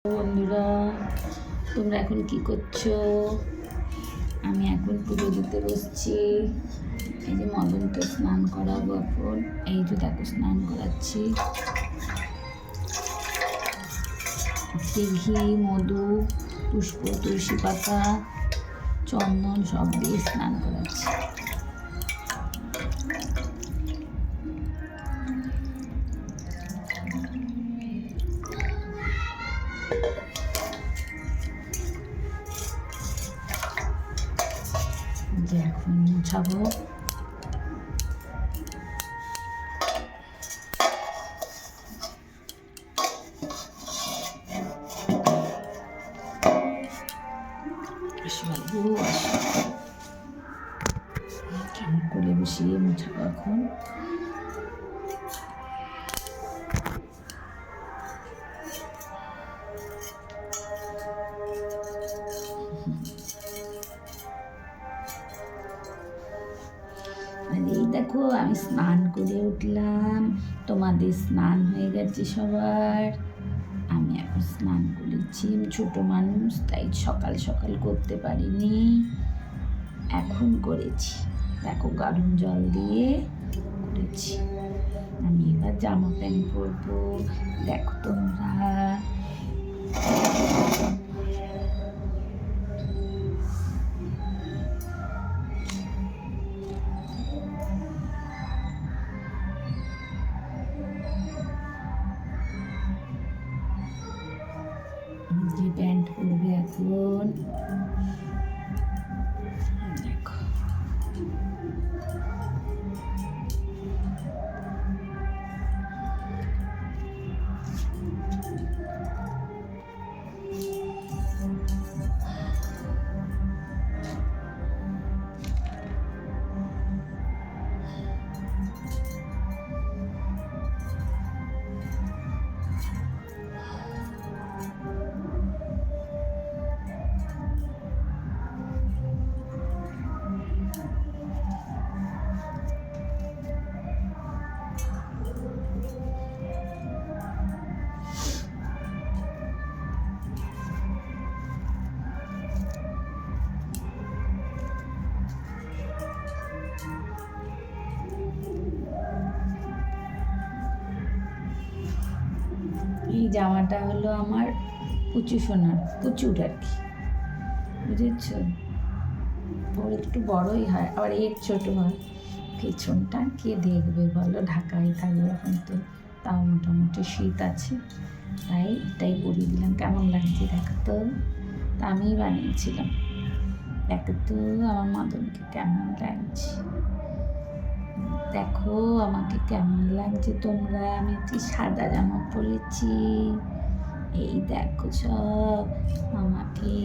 বন্ধুরা, তোমরা এখন কি করছো? আমি এখন পুজো দিতে বসছি। এই যে মদন তো স্নান করাবো এখন। এই যে দেখো স্নান করাচ্ছি। ঘি, মধু, পুষ্প, তুলসী পাতা, চন্দন সব দিয়ে স্নান করাচ্ছি। যে এখন মুছাবো। কেমন করে বসিয়ে মুছাবো এখন। আর এই দেখো আমি স্নান করে উঠলাম। তোমাদের স্নান হয়ে গেছে সবার। আমি এখন স্নান করেছি। ছোট মানুষ, তাই সকাল সকাল করতে পারিনি, এখন করেছি। দেখো গরম জল দিয়ে করেছি। আমি এবার জামা প্যান্ট পরবো। দেখো তোমরা, যে প্যান্ট পরবে এখন। দেখো এই জামাটা হলো আমার পুচু সোনার, পুচুর আর কি, বুঝেছ? ওর একটু বড়ই হয়, আবার এর ছোট হয়। পেছনটা কে দেখবে বলো, ঢাকাই থাকবে এখন তো, তাও মোটামুটি শীত আছে, তাই এটাই পরিয়ে দিলাম। কেমন লাগছে দেখো তো, তা আমিই বানিয়েছিলাম। দেখো তো আমার মদনকে কেমন লাগছে, দেখো আমাকে কেমন লাগছে তোমরা। আমি একটি সাদা জামা পরেছি, এই দেখো সব আমাকে।